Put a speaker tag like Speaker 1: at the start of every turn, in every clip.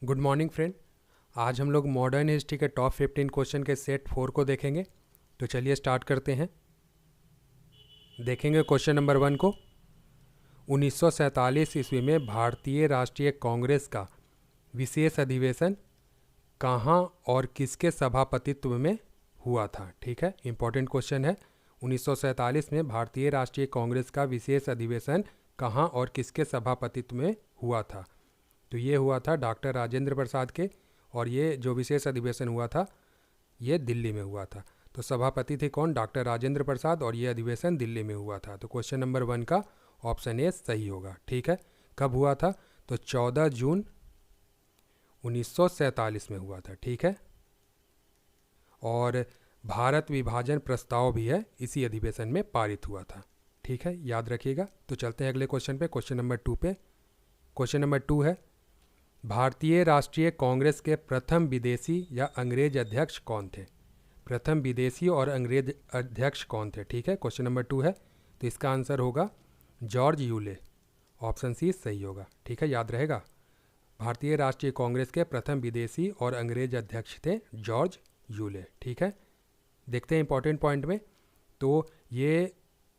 Speaker 1: Good morning friend. आज हम लोग मॉडर्न हिस्ट्री के टॉप 15 क्वेश्चन के सेट 4 को देखेंगे। तो चलिए स्टार्ट करते हैं। देखेंगे क्वेश्चन नंबर 1 को। 1947 ईस्वी में भारतीय राष्ट्रीय कांग्रेस का विशेष अधिवेशन कहाँ और किसके सभापतित्व में हुआ था। ठीक है, इंपॉर्टेंट क्वेश्चन है। 1947 में भारतीय राष्ट्रीय कांग्रेस का विशेष अधिवेशन कहाँ और किसके सभापतित्व में हुआ था। तो ये हुआ था डॉक्टर राजेंद्र प्रसाद के, और ये जो विशेष अधिवेशन हुआ था ये दिल्ली में हुआ था। तो सभापति थे कौन? डॉक्टर राजेंद्र प्रसाद, और ये अधिवेशन दिल्ली में हुआ था। तो क्वेश्चन नंबर 1 का ऑप्शन ए सही होगा। ठीक है, कब हुआ था? तो 14 जून 1947 में हुआ था। ठीक है, और भारत विभाजन प्रस्ताव भी है इसी अधिवेशन में पारित हुआ था। ठीक है, याद रखिएगा। तो चलते हैं अगले क्वेश्चन पे, क्वेश्चन नंबर 2 पे। क्वेश्चन नंबर 2 है, भारतीय राष्ट्रीय कांग्रेस के प्रथम विदेशी या अंग्रेज अध्यक्ष कौन थे? प्रथम विदेशी और अंग्रेज अध्यक्ष कौन थे? ठीक है, क्वेश्चन नंबर 2 है। तो इसका आंसर होगा जॉर्ज यूले। ऑप्शन सी सही होगा। ठीक है, याद रहेगा। भारतीय राष्ट्रीय कांग्रेस के प्रथम विदेशी और अंग्रेज अध्यक्ष थे जॉर्ज यूले। ठीक है, देखते हैं इंपॉर्टेंट पॉइंट में। तो ये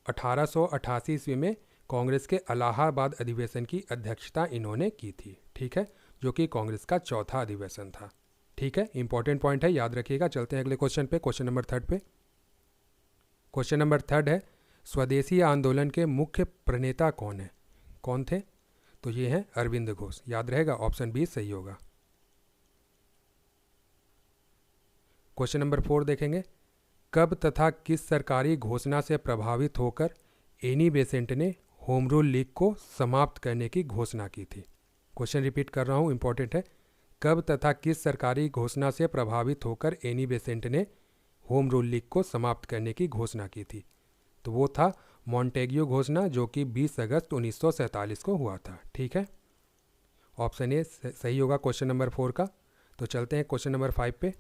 Speaker 1: 1888 ईस्वी में कांग्रेस के इलाहाबाद अधिवेशन की अध्यक्षता इन्होंने की थी। ठीक है, जो कि कांग्रेस का चौथा अधिवेशन था। ठीक है, इंपॉर्टेंट पॉइंट है, याद रखिएगा। चलते हैं अगले क्वेश्चन पे, क्वेश्चन नंबर 3 पे। क्वेश्चन नंबर 3 है, स्वदेशी आंदोलन के मुख्य प्रणेता कौन थे? तो ये हैं अरविंद घोष। याद रहेगा, ऑप्शन बी सही होगा। क्वेश्चन नंबर 4 देखेंगे, कब तथा किस सरकारी घोषणा से प्रभावित होकर एनी बेसेंट ने होम रूल लीग को समाप्त करने की घोषणा की थी? क्वेश्चन रिपीट कर रहा हूँ, इंपॉर्टेंट है। कब तथा किस सरकारी घोषणा से प्रभावित होकर एनी बेसेंट ने होम रूल लीग को समाप्त करने की घोषणा की थी? तो वो था मॉन्टेग्यू घोषणा, जो कि 20 अगस्त 1947 को हुआ था। ठीक है, ऑप्शन ए सही होगा क्वेश्चन नंबर 4 का। तो चलते हैं क्वेश्चन नंबर 5 पे।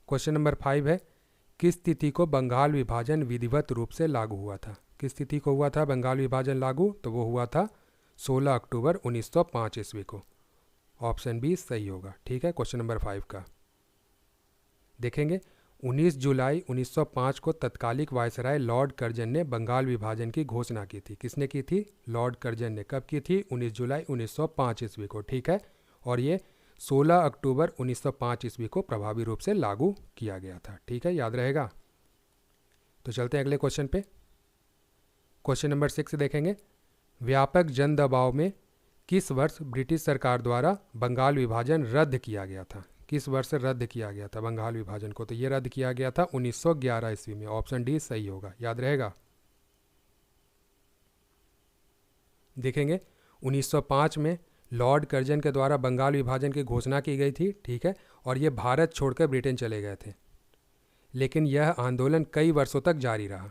Speaker 1: क्वेश्चन नंबर 5 है, किस तिथि को बंगाल विभाजन विधिवत रूप से लागू हुआ था? किस तिथि को हुआ था बंगाल विभाजन लागू? तो वो हुआ था 16 अक्टूबर 1905 ईस्वी को। ऑप्शन बी सही होगा। ठीक है, क्वेश्चन नंबर 5 का देखेंगे। 19 जुलाई 1905 को तत्कालिक वायसराय लॉर्ड कर्जन ने बंगाल विभाजन की घोषणा की थी। किसने की थी? लॉर्ड कर्जन ने। कब की थी? 19 जुलाई 1905 ईस्वी को। ठीक है, और ये 16 अक्टूबर 1905 ईस्वी को प्रभावी रूप से लागू किया गया था। ठीक है, याद रहेगा। तो चलते हैं अगले क्वेश्चन पे। क्वेश्चन नंबर 6 देखेंगे, व्यापक जन दबाव में किस वर्ष ब्रिटिश सरकार द्वारा बंगाल विभाजन रद्द किया गया था? किस वर्ष रद्द किया गया था बंगाल विभाजन को? तो ये रद्द किया गया था 1911 ईस्वी में। ऑप्शन डी सही होगा, याद रहेगा। देखेंगे 1905 में लॉर्ड कर्जन के द्वारा बंगाल विभाजन की घोषणा की गई थी। ठीक है, और ये भारत छोड़कर ब्रिटेन चले गए थे, लेकिन यह आंदोलन कई वर्षों तक जारी रहा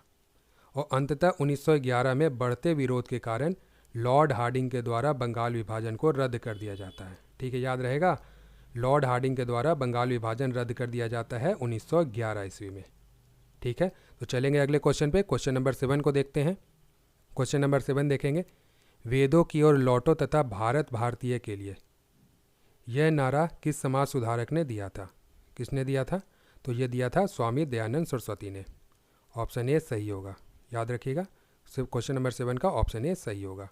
Speaker 1: और अंततः 1911 में बढ़ते विरोध के कारण लॉर्ड हार्डिंग के द्वारा बंगाल विभाजन को रद्द कर दिया जाता है। ठीक है, याद रहेगा। लॉर्ड हार्डिंग के द्वारा बंगाल विभाजन रद्द कर दिया जाता है 1911 ईस्वी में। ठीक है, तो चलेंगे अगले क्वेश्चन पे। क्वेश्चन नंबर 7 को देखते हैं। क्वेश्चन नंबर 7 देखेंगे, वेदों की ओर लौटो तथा भारत भारतीय के लिए, यह नारा किस समाज सुधारक ने दिया था? किसने दिया था? तो ये दिया था स्वामी दयानंद सरस्वती ने। ऑप्शन ए सही होगा, याद रखिएगा। सिर्फ क्वेश्चन नंबर 7 का ऑप्शन ए सही होगा।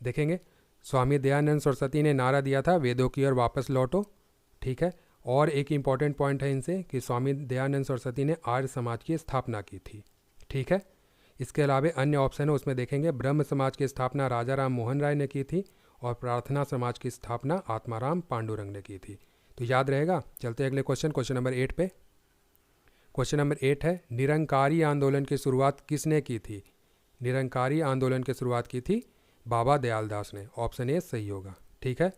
Speaker 1: देखेंगे स्वामी दयानंद सरस्वती ने नारा दिया था वेदों की ओर वापस लौटो। ठीक है, और एक इंपॉर्टेंट पॉइंट है इनसे कि स्वामी दयानंद सरस्वती ने आर्य समाज की स्थापना की थी। ठीक है, इसके अलावा अन्य ऑप्शन है, उसमें देखेंगे ब्रह्म समाज की स्थापना राजा राम मोहन राय ने की थी और प्रार्थना समाज की स्थापना आत्माराम पांडुरंग ने की थी। तो याद रहेगा। चलते हैं अगले क्वेश्चन, क्वेश्चन नंबर 8 पे। क्वेश्चन नंबर 8 है, निरंकारी आंदोलन की शुरुआत किसने की थी? निरंकारी आंदोलन की शुरुआत की थी बाबा दयाल दास ने। ऑप्शन ए सही होगा। ठीक है,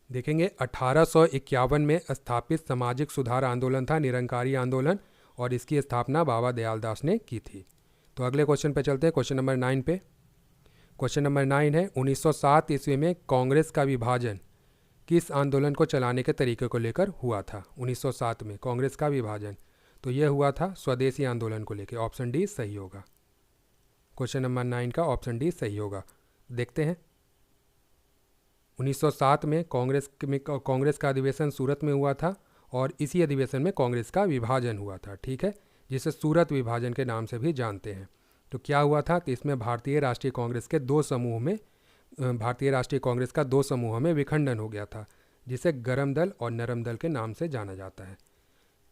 Speaker 1: देखेंगे 1851 में स्थापित सामाजिक सुधार आंदोलन था निरंकारी आंदोलन, और इसकी स्थापना बाबा दयाल दास ने की थी। तो अगले क्वेश्चन पे चलते हैं, क्वेश्चन नंबर 9 पे। क्वेश्चन नंबर 9 है, 1907 ईस्वी में कांग्रेस का विभाजन किस आंदोलन को चलाने के तरीके को लेकर हुआ था? 1907 में कांग्रेस का विभाजन, तो यह हुआ था स्वदेशी आंदोलन को लेकर। ऑप्शन डी सही होगा। क्वेश्चन नंबर 9 का ऑप्शन डी सही होगा। देखते हैं 1907 में कांग्रेस का अधिवेशन सूरत में हुआ था और इसी अधिवेशन में कांग्रेस का विभाजन हुआ था, ठीक है, जिसे सूरत विभाजन के नाम से भी जानते हैं। तो क्या हुआ था, तो इसमें भारतीय राष्ट्रीय कांग्रेस का दो समूहों में विखंडन हो गया था, जिसे गरम दल और नरम दल के नाम से जाना जाता है,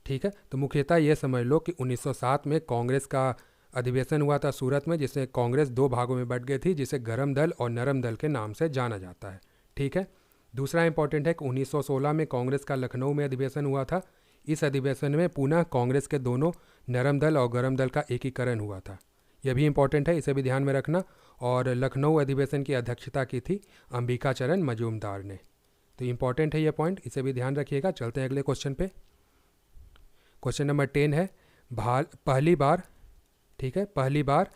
Speaker 1: ठीक है। तो मुख्यतः ये समझ लो कि 1907 में कांग्रेस का अधिवेशन हुआ था सूरत में, जिसमें कांग्रेस दो भागों में बट गई थी, जिसे गरम दल और नरम दल के नाम से जाना जाता है, ठीक है। दूसरा इंपॉर्टेंट है कि 1916 में कांग्रेस का लखनऊ में अधिवेशन हुआ था। इस अधिवेशन में पुनः कांग्रेस के दोनों नरम दल और गरम दल का एकीकरण हुआ था। यह भी इंपॉर्टेंट है, इसे भी ध्यान में रखना। और लखनऊ अधिवेशन की अध्यक्षता की थी अंबिका चरण मजूमदार ने। तो इंपॉर्टेंट है ये पॉइंट, इसे भी ध्यान रखिएगा। चलते हैं अगले क्वेश्चन पे। क्वेश्चन नंबर 10 है पहली बार, ठीक है, पहली बार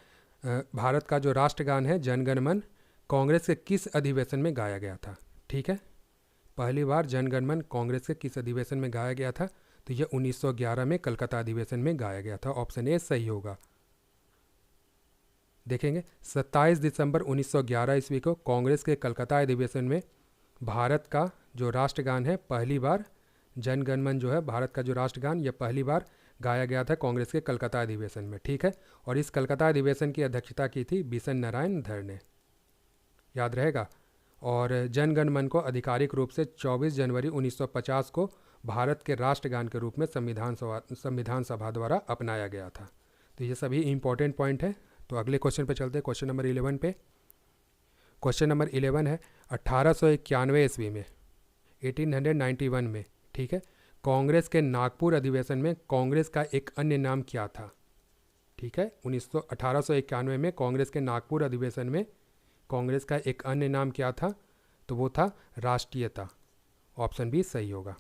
Speaker 1: भारत का जो राष्ट्रगान है जनगण मन कांग्रेस के किस अधिवेशन में गाया गया था, ठीक है। पहली बार जनगण मन कांग्रेस के किस अधिवेशन में गाया गया था, तो यह 1911 में कलकत्ता अधिवेशन में गाया गया था। ऑप्शन ए सही होगा। देखेंगे 27 दिसंबर 1911 ईस्वी को कांग्रेस के कलकत्ता अधिवेशन में भारत का जो राष्ट्रगान है पहली बार, जनगण मन जो है भारत का जो राष्ट्रगान, यह पहली बार गाया गया था कांग्रेस के कलकत्ता अधिवेशन में, ठीक है। और इस कलकत्ता अधिवेशन की अध्यक्षता की थी बिशन नारायण धर ने, याद रहेगा। और जनगण मन को आधिकारिक रूप से 24 जनवरी 1950 को भारत के राष्ट्रगान के रूप में संविधान सभा द्वारा अपनाया गया था। तो ये सभी इंपॉर्टेंट पॉइंट है। तो अगले क्वेश्चन पे चलते हैं, क्वेश्चन नंबर 11 पे। क्वेश्चन नंबर 11 है 1891 ईस्वी में 1891 में, ठीक है, कांग्रेस के नागपुर अधिवेशन में कांग्रेस का एक अन्य नाम क्या था, ठीक है। 1891 में कांग्रेस के नागपुर अधिवेशन में कांग्रेस का एक अन्य नाम क्या था, तो वो था राष्ट्रीयता। ऑप्शन बी सही होगा।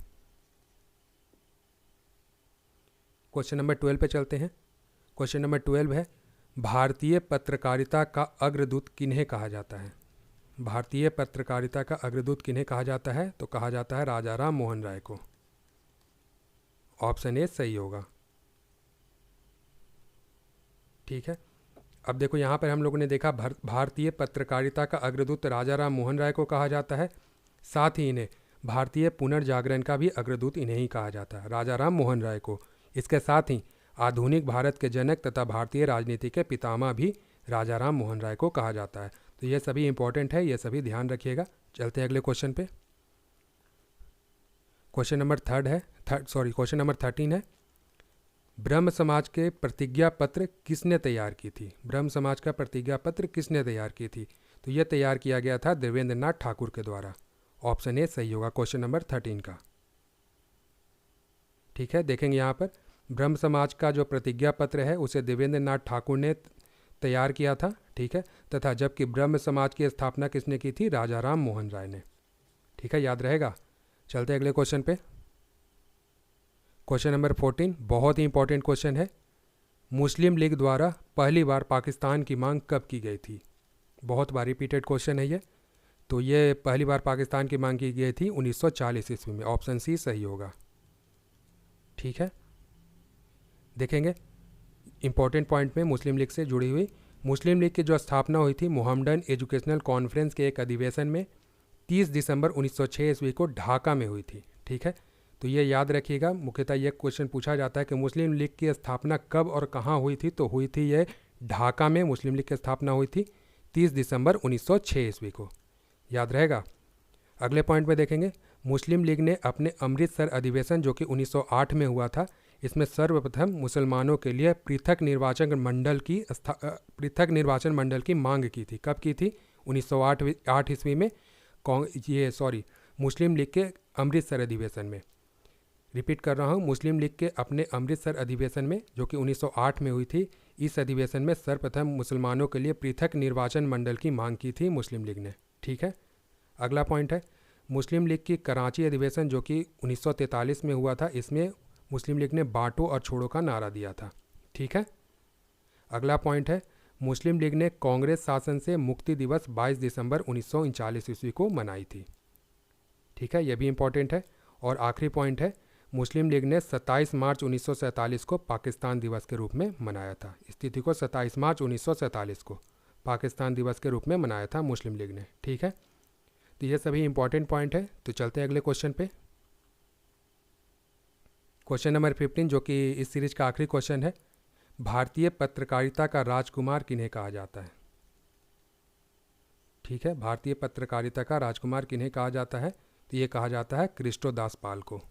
Speaker 1: क्वेश्चन नंबर 12 पे चलते हैं। क्वेश्चन नंबर 12 है भारतीय पत्रकारिता का अग्रदूत किन्हें कहा जाता है। भारतीय पत्रकारिता का अग्रदूत किन्हें कहा जाता है, तो कहा जाता है राजा राम मोहन राय को। ऑप्शन ए सही होगा, ठीक है। अब देखो यहाँ पर हम लोगों ने देखा भारतीय पत्रकारिता का अग्रदूत राजा राम मोहन राय को कहा जाता है, साथ ही इन्हें भारतीय पुनर्जागरण का भी अग्रदूत इन्हें ही कहा जाता है, राजा राम मोहन राय को। इसके साथ ही आधुनिक भारत के जनक तथा भारतीय राजनीति के पितामह भी राजा राम मोहन राय को कहा जाता है। तो ये सभी इंपॉर्टेंट है, ये सभी ध्यान रखिएगा। चलते हैं अगले क्वेश्चन पे। क्वेश्चन नंबर 13 है ब्रह्म समाज के प्रतिज्ञा पत्र किसने तैयार की थी। ब्रह्म समाज का प्रतिज्ञा पत्र किसने तैयार की थी, तो यह तैयार किया गया था देवेंद्र नाथ ठाकुर के द्वारा। ऑप्शन ए सही होगा क्वेश्चन नंबर 13 का, ठीक है। देखेंगे यहाँ पर ब्रह्म समाज का जो प्रतिज्ञा पत्र है उसे देवेंद्र नाथ ठाकुर ने तैयार किया था, ठीक है, तथा जबकि ब्रह्म समाज की स्थापना किसने की थी, राजा राम मोहन राय ने, ठीक है, याद रहेगा। चलते अगले क्वेश्चन पे। क्वेश्चन नंबर 14 बहुत ही इंपॉर्टेंट क्वेश्चन है। मुस्लिम लीग द्वारा पहली बार पाकिस्तान की मांग कब की गई थी। बहुत बार रिपीटेड क्वेश्चन है ये। तो ये पहली बार पाकिस्तान की मांग की गई थी 1940 ईस्वी में। ऑप्शन सी सही होगा, ठीक है। देखेंगे इंपॉर्टेंट पॉइंट में मुस्लिम लीग से जुड़ी हुई, मुस्लिम लीग की जो स्थापना हुई थी मोहम्मडन एजुकेशनल कॉन्फ्रेंस के एक अधिवेशन में 30 दिसंबर 1906 ईस्वी को ढाका में हुई थी, ठीक है। तो ये याद रखिएगा, मुख्यतः ये क्वेश्चन पूछा जाता है कि मुस्लिम लीग की स्थापना कब और कहाँ हुई थी, तो हुई थी ये ढाका में मुस्लिम लीग की स्थापना हुई थी 30 दिसंबर 1906 ईस्वी को, याद रहेगा। अगले पॉइंट में देखेंगे मुस्लिम लीग ने अपने अमृतसर अधिवेशन जो कि 1908 में हुआ था, इसमें सर्वप्रथम मुसलमानों के लिए पृथक निर्वाचन मंडल की मांग की थी। कब की थी, 1908 ईस्वी में मुस्लिम लीग के अमृतसर अधिवेशन में। रिपीट कर रहा हूँ, मुस्लिम लीग के अपने अमृतसर अधिवेशन में जो कि 1908 में हुई थी, इस अधिवेशन में सर्वप्रथम मुसलमानों के लिए पृथक निर्वाचन मंडल की मांग की थी मुस्लिम लीग ने, ठीक है। अगला पॉइंट है मुस्लिम लीग की कराची अधिवेशन जो कि 1943 में हुआ था, इसमें मुस्लिम लीग ने बांटो और छोड़ो का नारा दिया था, ठीक है। अगला पॉइंट है मुस्लिम लीग ने कांग्रेस शासन से मुक्ति दिवस 22 दिसंबर 1939 ईस्वी को मनाई थी, ठीक है, यह भी इंपॉर्टेंट है। और आखिरी पॉइंट है मुस्लिम लीग ने 27 मार्च 1947 को पाकिस्तान दिवस के रूप में मनाया था। इस तिथि को 27 मार्च 1947 को पाकिस्तान दिवस के रूप में मनाया था मुस्लिम लीग ने। ठीक है, तो ये सभी इंपॉर्टेंट पॉइंट है। तो चलते हैं अगले क्वेश्चन पे। क्वेश्चन नंबर 15 जो कि इस सीरीज का आखिरी क्वेश्चन है, भारतीय पत्रकारिता का राजकुमार किन्हें कहा जाता है? ठीक है, भारतीय पत्रकारिता का राजकुमार किन्हें कहा जाता है? तो ये कहा जाता है क्रिस्टो दास पाल को।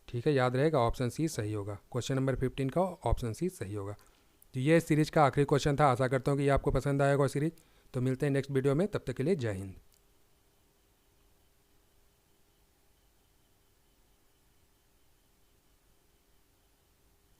Speaker 1: ठीक है, याद रहेगा, ऑप्शन सी सही होगा। क्वेश्चन नंबर 15 का ऑप्शन सी सही होगा। तो ये सीरीज का आखिरी क्वेश्चन था। आशा करता हूँ कि ये आपको पसंद आएगा सीरीज। तो मिलते हैं नेक्स्ट वीडियो में, तब तक के लिए जय हिंद।